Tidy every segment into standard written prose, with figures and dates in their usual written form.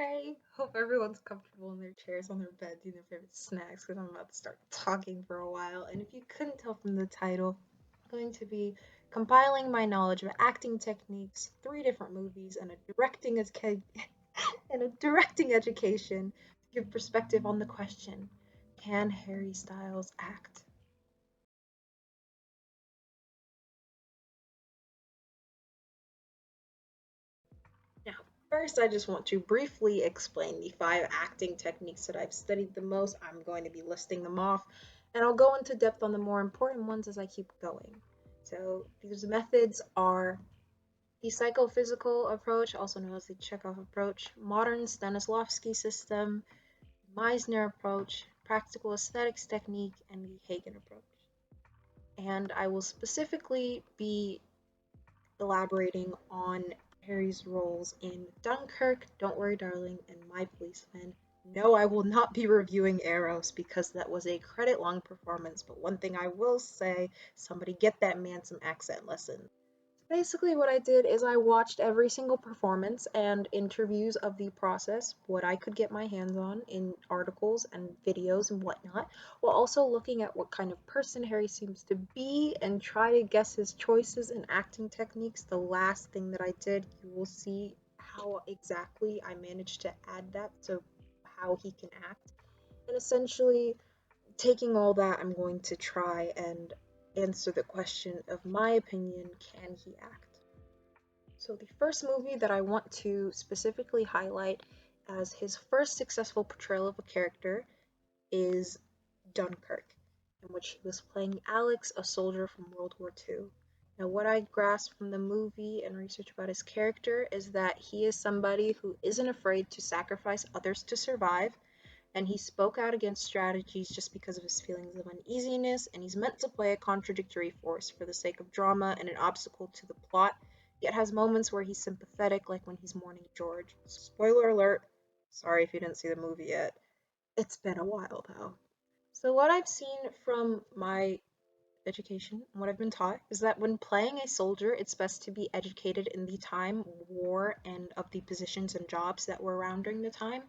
Hi, hope everyone's comfortable in their chairs, on their bed, doing their favorite snacks, because I'm about to start talking for a while. And if you couldn't tell from the title, I'm going to be compiling my knowledge of acting techniques, three different movies, and and a directing education to give perspective on the question: Can Harry Styles act? Now, first, I just want to briefly explain the five acting techniques that I've studied the most. I'm going to be listing them off, and I'll go into depth on the more important ones as I keep going. So, these methods are the psychophysical approach, also known as the Chekhov approach, modern Stanislavski system, Meisner approach, practical aesthetics technique, and the Hagen approach. And I will specifically be elaborating on Harry's roles in Dunkirk, Don't Worry Darling, and My Policeman. No, I will not be reviewing Eros because that was a credit long performance, but one thing I will say, somebody get that man some accent lessons. Basically, what I did is I watched every single performance and interviews of the process, what I could get my hands on in articles and videos and whatnot, while also looking at what kind of person Harry seems to be and try to guess his choices and acting techniques. The last thing that I did, you will see how exactly I managed to add that to how he can act. And essentially, taking all that, I'm going to try and answer the question of my opinion, can he act? So, the first movie that I want to specifically highlight as his first successful portrayal of a character is Dunkirk, in which he was playing Alex, a soldier from World War II. Now, what I grasped from the movie and research about his character is that he is somebody who isn't afraid to sacrifice others to survive, and he spoke out against strategies just because of his feelings of uneasiness, and he's meant to play a contradictory force for the sake of drama and an obstacle to the plot, yet has moments where he's sympathetic, like when he's mourning George. Spoiler alert, sorry if you didn't see the movie yet. It's been a while though. So, what I've seen from my education and what I've been taught is that when playing a soldier, it's best to be educated in the time, war, and of the positions and jobs that were around during the time.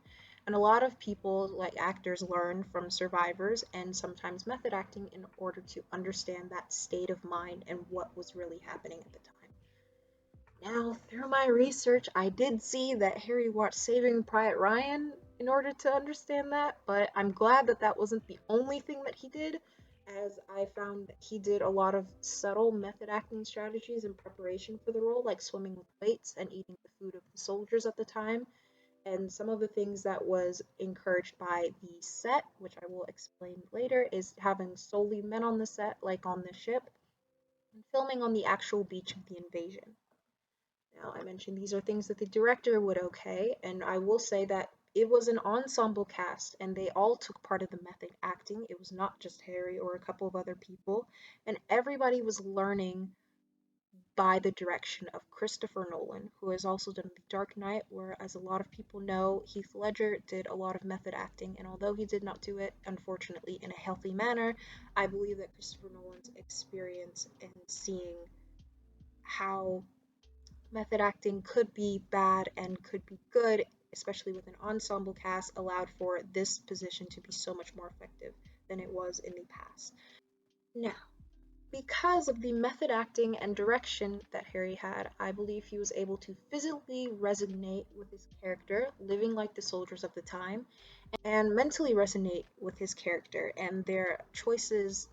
And a lot of people, like actors, learn from survivors and sometimes method acting in order to understand that state of mind and what was really happening at the time. Now, through my research, I did see that Harry watched Saving Private Ryan in order to understand that, but I'm glad that that wasn't the only thing that he did, as I found that he did a lot of subtle method acting strategies in preparation for the role, like swimming with weights and eating the food of the soldiers at the time. And some of the things that was encouraged by the set, which I will explain later, is having solely men on the set, like on the ship, and filming on the actual beach of the invasion. Now, I mentioned these are things that the director would okay, and I will say that it was an ensemble cast and they all took part of the method acting. It was not just Harry or a couple of other people, and everybody was learning by the direction of Christopher Nolan, who has also done The Dark Knight, where, as a lot of people know, Heath Ledger did a lot of method acting, and although he did not do it, unfortunately, in a healthy manner, I believe that Christopher Nolan's experience in seeing how method acting could be bad and could be good, especially with an ensemble cast, allowed for this position to be so much more effective than it was in the past. Now, because of the method acting and direction that Harry had, I believe he was able to physically resonate with his character, living like the soldiers of the time, and mentally resonate with his character and their choices,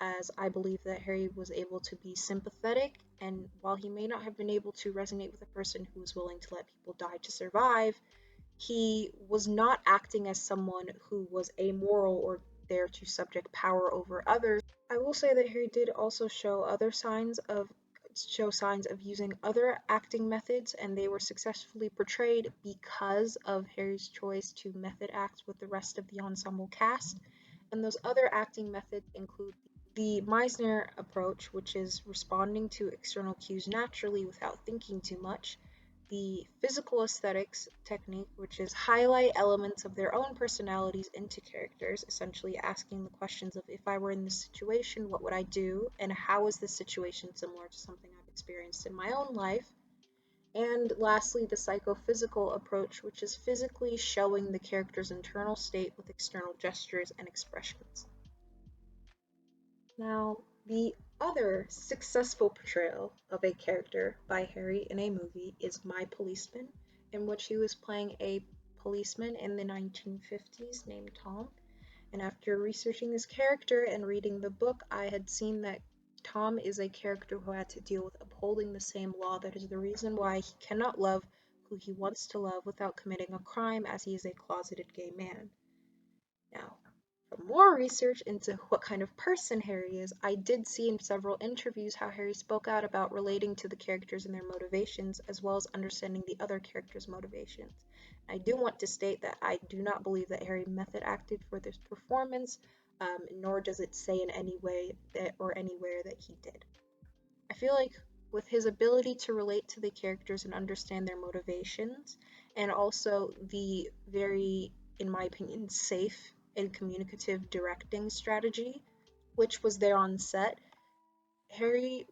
as I believe that Harry was able to be sympathetic, and while he may not have been able to resonate with a person who was willing to let people die to survive, he was not acting as someone who was amoral or there to subject power over others. I will say that Harry did also show signs of using other acting methods, and they were successfully portrayed because of Harry's choice to method act with the rest of the ensemble cast. And those other acting methods include the Meisner approach, which is responding to external cues naturally without thinking too much, the physical aesthetics technique, which is highlight elements of their own personalities into characters, essentially asking the questions of if I were in this situation, what would I do, and how is this situation similar to something I've experienced in my own life, And lastly, the psychophysical approach, which is physically showing the character's internal state with external gestures and expressions. Now, the other successful portrayal of a character by Harry in a movie is My Policeman, in which he was playing a policeman in the 1950s named Tom. And after researching this character and reading the book, I had seen that Tom is a character who had to deal with upholding the same law that is the reason why he cannot love who he wants to love without committing a crime, as he is a closeted gay man. Now, for more research into what kind of person Harry is, I did see in several interviews how Harry spoke out about relating to the characters and their motivations, as well as understanding the other characters' motivations. I do want to state that I do not believe that Harry method acted for this performance, nor does it say in any way that or anywhere that he did. I feel like with his ability to relate to the characters and understand their motivations, and also the very, in my opinion, safe and communicative directing strategy, which was there on set, Harry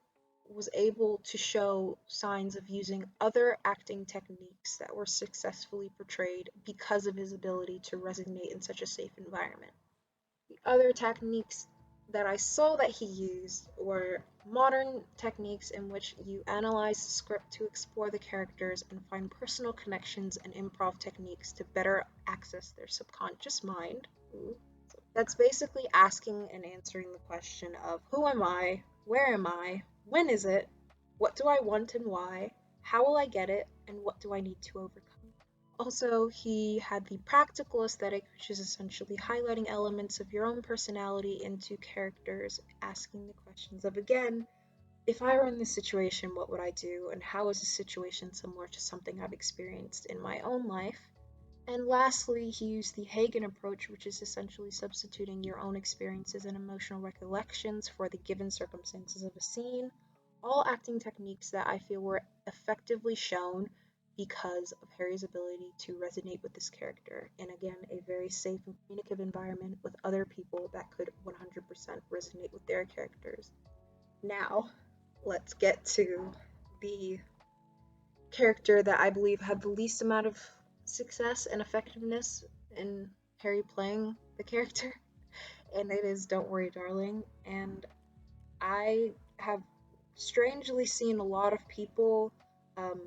was able to show signs of using other acting techniques that were successfully portrayed because of his ability to resonate in such a safe environment. The other techniques that I saw that he used were modern techniques in which you analyze the script to explore the characters and find personal connections and improv techniques to better access their subconscious mind. Ooh. So that's basically asking and answering the question of who am I, where am I, when is it, what do I want and why, how will I get it, and what do I need to overcome. Also, he had the practical aesthetic, which is essentially highlighting elements of your own personality into characters, asking the questions of, again, if I were in this situation, what would I do, and how is this situation similar to something I've experienced in my own life? And lastly, he used the Hagen approach, which is essentially substituting your own experiences and emotional recollections for the given circumstances of a scene. All acting techniques that I feel were effectively shown because of Harry's ability to resonate with this character, and again, a very safe and communicative environment with other people that could 100% resonate with their characters. Now, let's get to the character that I believe had the least amount of success and effectiveness in Harry playing the character, and it is Don't Worry, Darling. And I have strangely seen a lot of people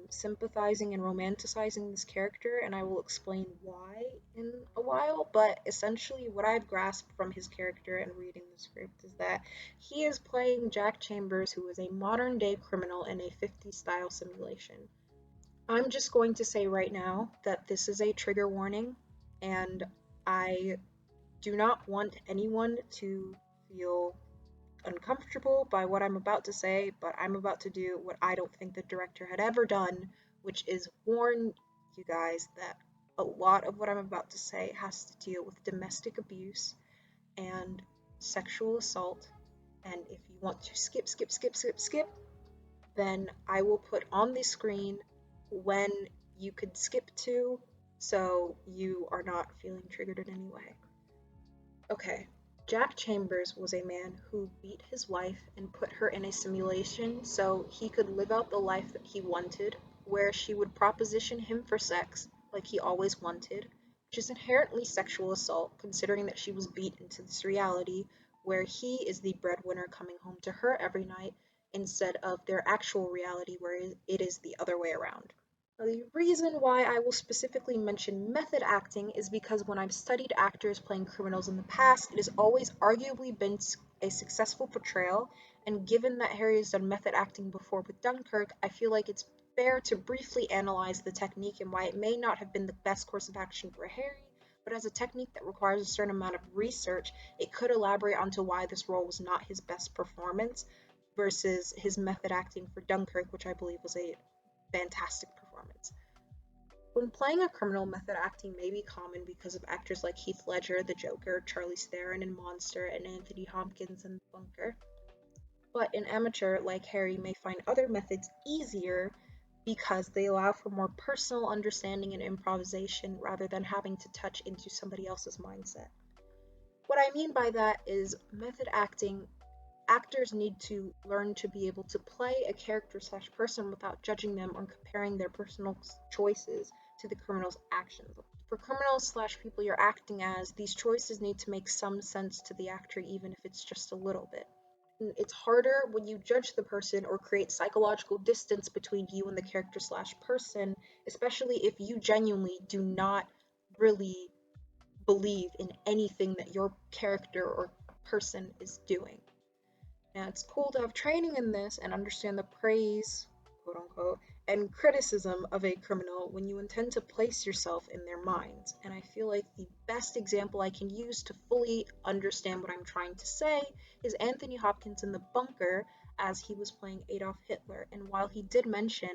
sympathizing and romanticizing this character, and I will explain why in a while. But essentially, what I've grasped from his character and reading the script is that he is playing Jack Chambers, who is a modern day criminal in a 50s style simulation. I'm just going to say right now that this is a trigger warning, and I do not want anyone to feel uncomfortable by what I'm about to say, but I'm about to do what I don't think the director had ever done, which is warn you guys that a lot of what I'm about to say has to deal with domestic abuse and sexual assault. And if you want to skip, then I will put on the screen when you could skip to, so you are not feeling triggered in any way. Okay, Jack Chambers was a man who beat his wife and put her in a simulation so he could live out the life that he wanted, where she would proposition him for sex, like he always wanted, which is inherently sexual assault, considering that she was beat into this reality where he is the breadwinner coming home to her every night instead of their actual reality where it is the other way around. The reason why I will specifically mention method acting is because when I've studied actors playing criminals in the past, it has always arguably been a successful portrayal, and given that Harry has done method acting before with Dunkirk, I feel like it's fair to briefly analyze the technique and why it may not have been the best course of action for Harry, but as a technique that requires a certain amount of research, it could elaborate onto why this role was not his best performance versus his method acting for Dunkirk, which I believe was a fantastic performance. When playing a criminal, method acting may be common because of actors like Heath Ledger, the Joker, Charlize Theron in Monster, and Anthony Hopkins in Bunker. But an amateur like Harry may find other methods easier because they allow for more personal understanding and improvisation rather than having to touch into somebody else's mindset. What I mean by that is method acting actors need to learn to be able to play a character slash person without judging them or comparing their personal choices to the criminal's actions. For criminals slash people you're acting as, these choices need to make some sense to the actor, even if it's just a little bit. It's harder when you judge the person or create psychological distance between you and the character slash person, especially if you genuinely do not really believe in anything that your character or person is doing. Now, it's cool to have training in this and understand the praise, quote unquote, and criticism of a criminal when you intend to place yourself in their minds. And I feel like the best example I can use to fully understand what I'm trying to say is Anthony Hopkins in The Bunker as he was playing Adolf Hitler. And while he did mention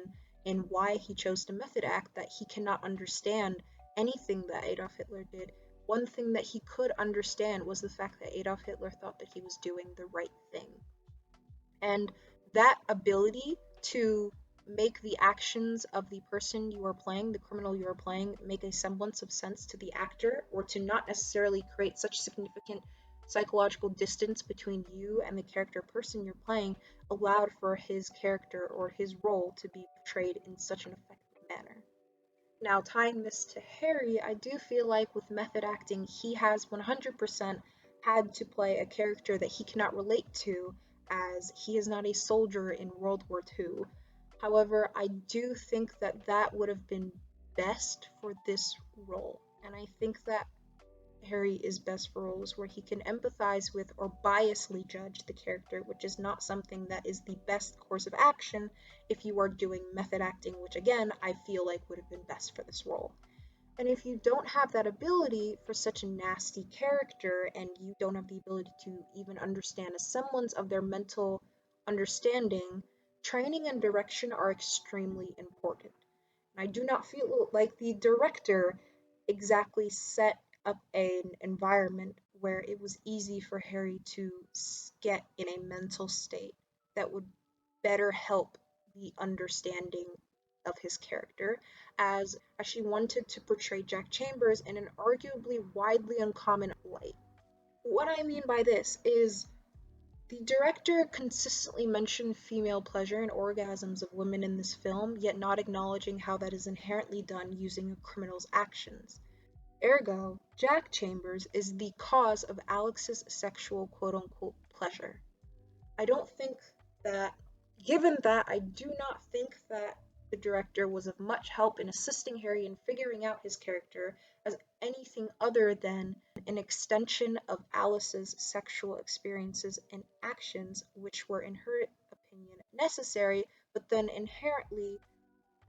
in why he chose to method act that he cannot understand anything that Adolf Hitler did, one thing that he could understand was the fact that Adolf Hitler thought that he was doing the right thing. And that ability to make the actions of the person you are playing, the criminal you are playing, make a semblance of sense to the actor, or to not necessarily create such significant psychological distance between you and the character person you're playing, allowed for his character or his role to be portrayed in such an effective manner. Now, tying this to Harry, I do feel like with method acting, he has 100% had to play a character that he cannot relate to, as he is not a soldier in World War II. However, I do think that that would have been best for this role, and I think that Harry is best for roles where he can empathize with or biasly judge the character, which is not something that is the best course of action if you are doing method acting, which again, I feel like would have been best for this role. And if you don't have that ability for such a nasty character and you don't have the ability to even understand a semblance of their mental understanding, training and direction are extremely important. I do not feel like the director exactly set up an environment where it was easy for Harry to get in a mental state that would better help the understanding of his character, as she wanted to portray Jack Chambers in an arguably widely uncommon light. What I mean by this is the director consistently mentioned female pleasure and orgasms of women in this film, yet not acknowledging how that is inherently done using a criminal's actions. Ergo, Jack Chambers is the cause of Alex's sexual quote unquote pleasure. I don't think that, given that, I do not think that the director was of much help in assisting Harry in figuring out his character as anything other than an extension of Alice's sexual experiences and actions, which were, in her opinion, necessary, but then inherently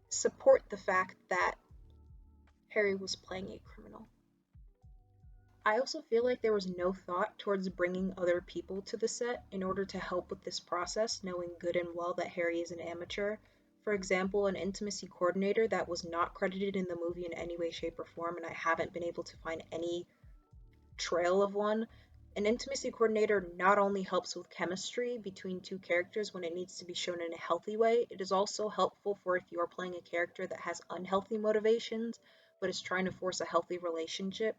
support the fact that Harry was playing a criminal. I also feel like there was no thought towards bringing other people to the set in order to help with this process, knowing good and well that Harry is an amateur. For example, an intimacy coordinator that was not credited in the movie in any way, shape, or form, and I haven't been able to find any trail of one. An intimacy coordinator not only helps with chemistry between two characters when it needs to be shown in a healthy way, it is also helpful for if you are playing a character that has unhealthy motivations but is trying to force a healthy relationship.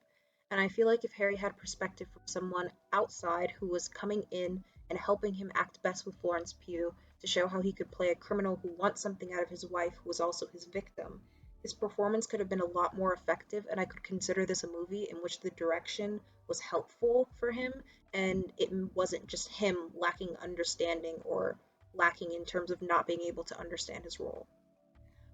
And I feel like if Harry had perspective from someone outside who was coming in and helping him act best with Florence Pugh to show how he could play a criminal who wants something out of his wife who was also his victim, his performance could have been a lot more effective, and I could consider this a movie in which the direction was helpful for him and it wasn't just him lacking understanding or lacking in terms of not being able to understand his role.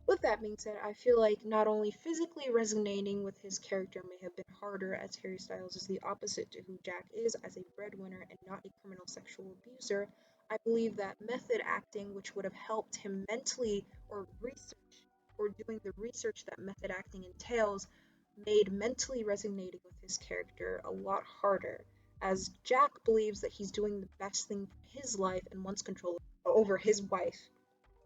With that being said, I feel like not only physically resonating with his character may have been harder, as Harry Styles is the opposite to who Jack is as a breadwinner and not a criminal sexual abuser, I believe that method acting, which would have helped him mentally or research or doing the research that method acting entails, made mentally resonating with his character a lot harder, as Jack believes that he's doing the best thing for his life and wants control over his wife.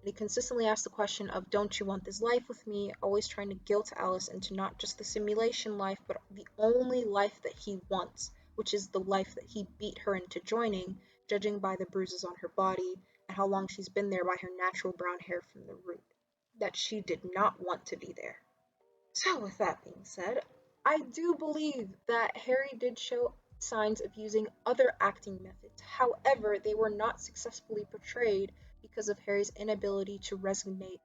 And he consistently asks the question of, don't you want this life with me? Always trying to guilt Alice into not just the simulation life, but the only life that he wants, which is the life that he beat her into joining, judging by the bruises on her body and how long she's been there by her natural brown hair from the root, that she did not want to be there. So, with that being said, I do believe that Harry did show signs of using other acting methods. However, they were not successfully portrayed because of Harry's inability to resonate,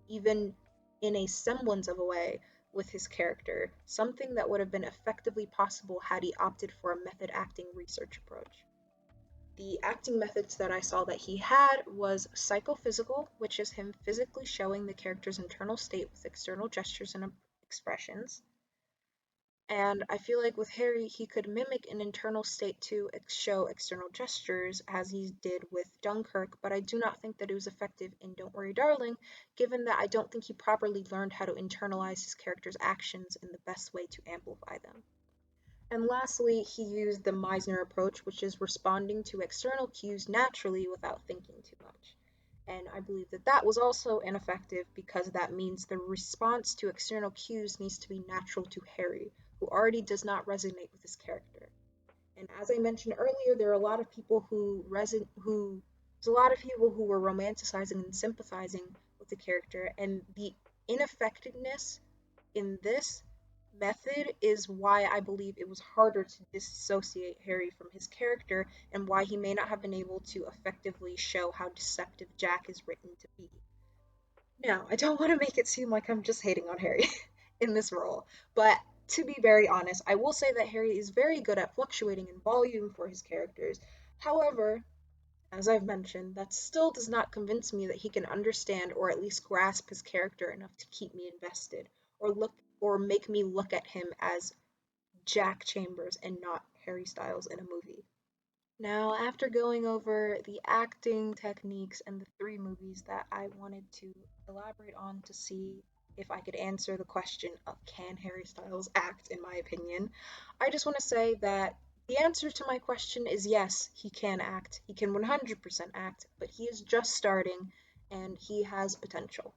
even in a semblance of a way, with his character, something that would have been effectively possible had he opted for a method acting research approach. The acting methods that I saw that he had was psychophysical, which is him physically showing the character's internal state with external gestures and expressions. And I feel like with Harry, he could mimic an internal state to show external gestures, as he did with Dunkirk, but I do not think that it was effective in Don't Worry Darling, given that I don't think he properly learned how to internalize his character's actions in the best way to amplify them. And lastly, he used the Meisner approach, which is responding to external cues naturally without thinking too much. And I believe that that was also ineffective because that means the response to external cues needs to be natural to Harry, who already does not resonate with his character. And as I mentioned earlier, there are a lot of people who there's a lot of people who were romanticizing and sympathizing with the character, and the ineffectiveness in this method is why I believe it was harder to dissociate Harry from his character and why he may not have been able to effectively show how deceptive Jack is written to be. Now, I don't want to make it seem like I'm just hating on Harry in this role, but to be very honest, I will say that Harry is very good at fluctuating in volume for his characters. However, as I've mentioned, that still does not convince me that he can understand or at least grasp his character enough to keep me invested or make me look at him as Jack Chambers and not Harry Styles in a movie. Now, after going over the acting techniques and the three movies that I wanted to elaborate on to see if I could answer the question of can Harry Styles act, in my opinion, I just want to say that the answer to my question is yes, he can act. He can 100% act, but he is just starting and he has potential.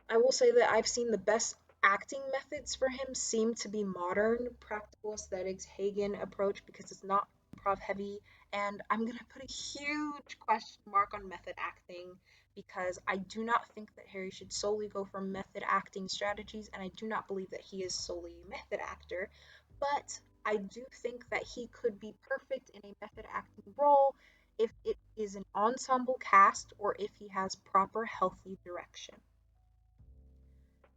I will say that I've seen the best acting methods for him seem to be modern, practical aesthetics, Hagen approach because it's not improv heavy. And I'm gonna put a huge question mark on method acting because I do not think that Harry should solely go for method acting strategies, and I do not believe that he is solely a method actor. But I do think that he could be perfect in a method acting role if it is an ensemble cast or if he has proper healthy direction.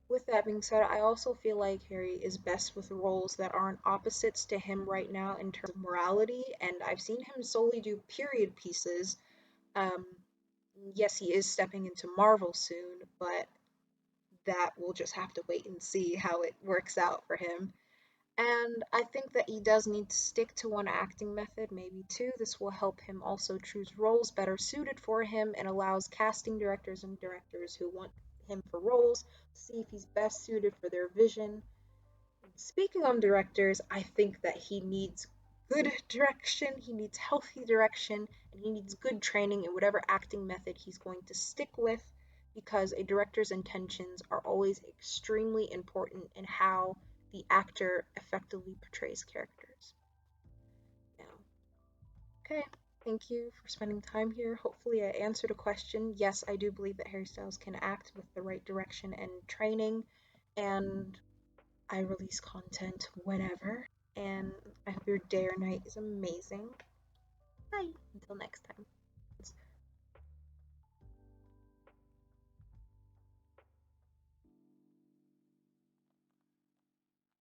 With that being said, I also feel like Harry is best with roles that aren't opposites to him right now in terms of morality, and I've seen him solely do period pieces. Um, yes, he is stepping into Marvel soon, but that we'll just have to wait and see how it works out for him. And I think that he does need to stick to one acting method, maybe two. This will help him also choose roles better suited for him and allows casting directors and directors who want him for roles to see if he's best suited for their vision. Speaking on directors, I think that he needs good direction, he needs healthy direction, and he needs good training in whatever acting method he's going to stick with because a director's intentions are always extremely important in how the actor effectively portrays characters. Now, okay, thank you for spending time here. Hopefully, I answered a question. Yes, I do believe that Harry Styles can act with the right direction and training, and I release content whenever, and I hope your day or night is amazing. Bye. Until next time.